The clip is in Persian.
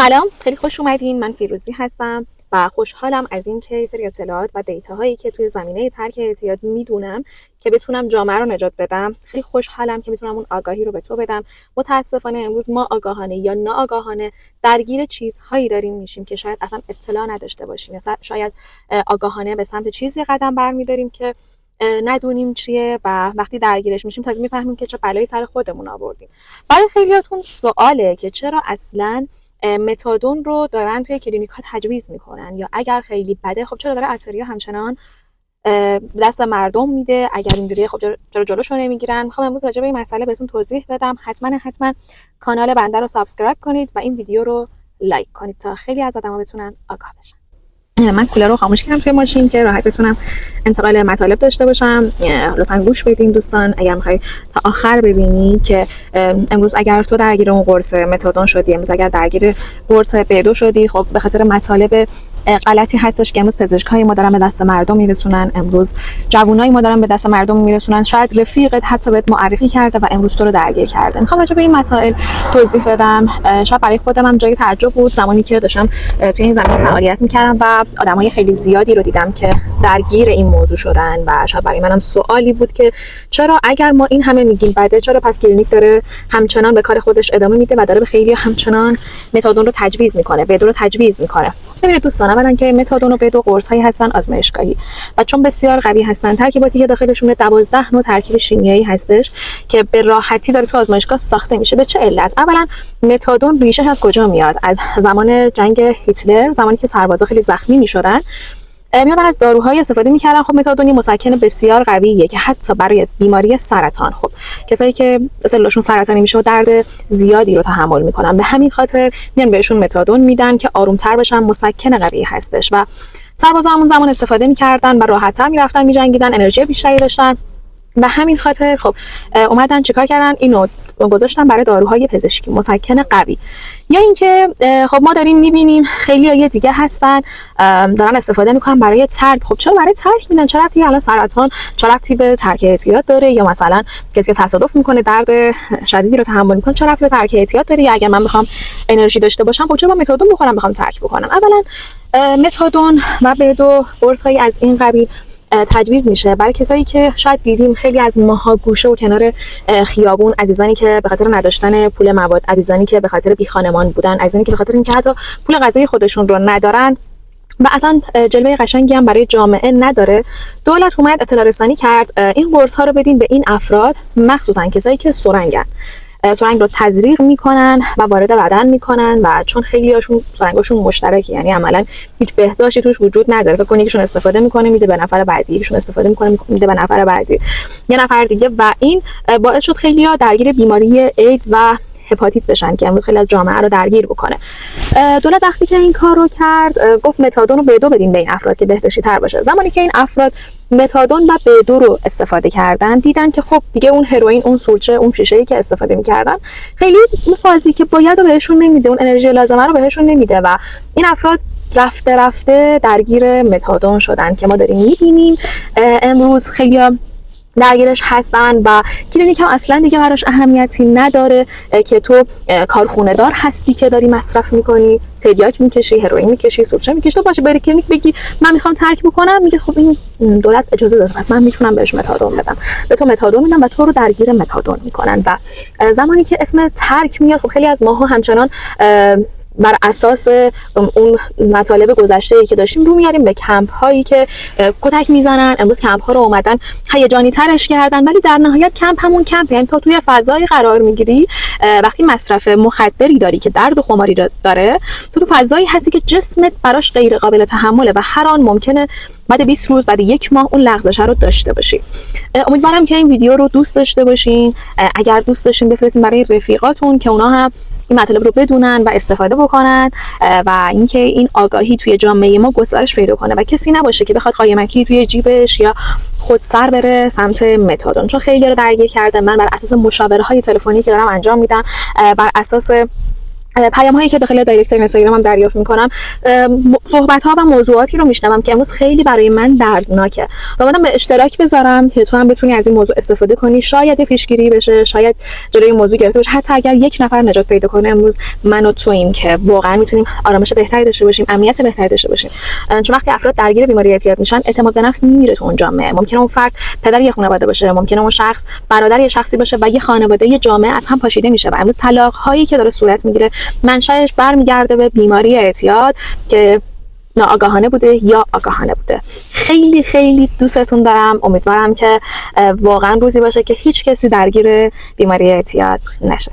سلام، خیلی خوش اومدین. من فیروزی هستم و خوشحالم از اینکه سری اطلاعات و دیتاهایی که توی زمینه ترک اعتیاد میدونم که بتونم جامعه رو نجات بدم. خیلی خوشحالم که میتونم اون آگاهی رو به تو بدم. متاسفانه امروز ما آگاهانه یا ناآگاهانه درگیر چیزهایی داریم میشیم که شاید اصلا اطلاع نداشته باشیم، یا شاید آگاهانه به سمت چیزی قدم برمیداریم که ندونیم چیه و وقتی درگیرش میشیم تازه میفهمیم که چه بلایی سر خودمون آوردیم. برای خیلیاتون سواله که چرا اصلاً متادون رو دارن توی کلینیک ها تجویز میکنن، یا اگر خیلی بده خب چرا داره اتاریا همچنان دست مردم میده؟ اگر اینجوریه خب چرا جلوشو نمیگیرن؟ میخوام امروز راجع به این مسئله بهتون توضیح بدم. حتما کانال بنده رو سابسکرایب کنید و این ویدیو رو لایک کنید تا خیلی از آدما بتونن آگاه بشن. من کولر رو خاموش کردم توی ماشین که راحت بتونم انتقال مطالب داشته باشم. لطفا گوش بدین دوستان. اگر میخوای تا آخر ببینی که امروز اگر تو درگیر اون قرص متادون شدی، امروز اگر درگیر قرص بدو شدی، خب به خاطر مطالب غلطی هستش که امروز پزشکای ما دارن به دست مردم میرسونن، امروز جوونای ما دارن به دست مردم میرسونن. شاید رفیقت حتی بهت معرفی کرده و امروز تو رو درگیر کرده. میخوام راجع به این مسائل توضیح بدم. شاید برای خودم هم جای تعجب بود زمانی که داشتم توی این زمینه فعالیت میکردم و آدمای خیلی زیادی رو دیدم که درگیر این موضوع شدن و شاید برای منم سوالی بود که چرا اگر ما این همه میگیم بده، چرا پس کلینیک داره همچنان به کار خودش ادامه میده و داره به خیلی همچنان متادون رو تجویز میکنه، بدو رو تجویز میکنه. ببینید دوستان، اولا که متادون و بدو قرص‌هایی هستن آزمایشگاهی و چون بسیار قوی هستن، ترکیباتی که داخلشون 12 نوع ترکیب شیمیایی هستش که به راحتی داره تو آزمایشگاه ساخته میشه. به چه علت؟ اولا متادون ریشش از کجا میاد؟ از زمان جنگ هیتلر، زمانی که سربازا خیلی زخمی میشدن میادن از داروهای استفاده میکردن. خب متادون مسکن بسیار قویه که حتی برای بیماری سرطان، خب کسایی که سلولشون سرطانی میشه و درد زیادی رو تحمل میکنن، به همین خاطر میان بهشون متادون میدن که آرومتر بشن. مسکن قوی هستش و سربازا همون زمان استفاده میکردن و راحت‌تر میرفتن میجنگیدن، انرژی بیشتری داشتن. به همین خاطر خب اومدن چیکار کردن؟ اینو گذاشتن برای داروهای پزشکی، مسکن قوی. یا اینکه خب ما داریم میبینیم خیلیای دیگه هستن دارن استفاده میکنن برای ترک. خب چرا برای ترک میدن؟ چرا ربطی الان سرطان چرا ربطی به ترک اعتیاد داره؟ یا مثلا کسی که تصادف میکنه درد شدیدی رو تحمل میکنه چرا ربطی به ترک اعتیاد داره؟ یا اگر من بخوام انرژی داشته باشم خب چرا با متادون بخورم بخوام ترک بکنم؟ اولا متادون و بدو قرص‌هایی از این قبیل تجویز میشه برای کسایی که شاید دیدیم خیلی از ماها گوشه و کنار خیابون، عزیزانی که به خاطر نداشتن پول مواد، عزیزانی که به خاطر بی خانمان بودن، عزیزانی که به خاطر اینکه حتی پول غذای خودشون رو ندارن و اصلا جلوه قشنگی هم برای جامعه نداره، دولت اومد اطلاع رسانی کرد این قرص ها رو بدین به این افراد، مخصوصا کسایی که سرنگن، سرنگ رو تزریق میکنن و وارد بدن میکنن و چون خیلی هاشون سرنگاشون مشترکه، یعنی عملا هیچ بهداشتی توش وجود نداره. فکر کنید یکیشون استفاده میکنه میده به نفر بعدی، یکیشون استفاده میکنه میده به نفر بعدی، یه نفر دیگه، و این باعث شد خیلی ها درگیر بیماری ایدز و هپاتیت بشن که امروز خیلی از جامعه رو درگیر بکنه. دولت وقتی که این کار رو کرد گفت متادون رو بدو بدین به این افراد که بهداشتی تر باشه. زمانی که این افراد متادون و بدو رو استفاده کردن دیدن که خب دیگه اون هروئین، اون سورچه، اون شیشه‌ای که استفاده می‌کردن خیلی اون فازی که باید رو بهشون نمیده، اون انرژی لازمه رو بهشون نمیده و این افراد رفته درگیر متادون شدن که ما داریم می‌بینیم امروز خیلی درگیرش هستن و کلینیک هم اصلا دیگه براش اهمیتی نداره که تو کارخونه دار هستی که داری مصرف میکنی، تریاک میکشی، هروئین میکشی، سورچه میکشی، تو باشه بری کلینیک بگی من میخوام ترک بکنم، میگه خب این دولت اجازه داده پس من میتونم بهش متادون بدم، به تو متادون میدم و تو رو درگیر متادون میکنن. و زمانی که اسم ترک میاد خب خیلی از ماها همچنان بر اساس اون مطالب گذشته‌ای که داشتیم رو میاریم به کمپ هایی که کتک میزنن. امروز کمپ ها رو اومدن هیجانی ترش کردن، ولی در نهایت کمپ همون کمپ، یعنی تو توی فضای قرار میگیری وقتی مصرف مخدری داری که درد و خماری داره، تو فضایی هستی که جسمت براش غیر قابل تحمله و هر آن ممکنه بعد 20 روز، بعد 1 ماه اون لغزش رو داشته باشی. امیدوارم که این ویدیو رو دوست داشته باشین. اگر دوست داشتین بفرستین برای رفیقاتون که اونا هم این مطالب رو بدونن و استفاده بکنن و اینکه این آگاهی توی جامعه ما گسترش پیدا کنه و کسی نباشه که بخواد قایمکی توی جیبش یا خود سر بره سمت متادون، چون خیلی رو درگیر کرده. من بر اساس مشاوره های تلفنی که دارم انجام میدم، بر اساس پیام هایی که داخل دایرکت اینستاگرامم دریافت میکنم، صحبت ها و موضوعاتی رو میشنوم که امروز خیلی برای من دردناکه و اومدم به اشتراک بذارم که تو هم بتونی از این موضوع استفاده کنی. شاید پیشگیری بشه، شاید جلوی موضوع گرفته بشه، حتی اگر یک نفر نجات پیدا کنه امروز من و توییم که واقعا میتونیم آرامش بهتری داشته باشیم، امنیت بهتری داشته باشیم. چون وقتی افراد درگیر بیماری اعتیاد میشن، اعتماد به نفس میمیره تو اون جامعه. ممکنه اون فرد پدر یه خانواده باشه، ممکنه اون شخص برادر یه شخصی باشه و یه خانواده، یه جامعه از هم پاشیده میشه و امروز طلاق هایی که داره صورت میگیره منشأش برمیگرده به بیماری اعتیاد که ناآگاهانه بوده یا آگاهانه بوده. خیلی خیلی دوستتون دارم. امیدوارم که واقعا روزی باشه که هیچ کسی درگیر بیماری اعتیاد نشه.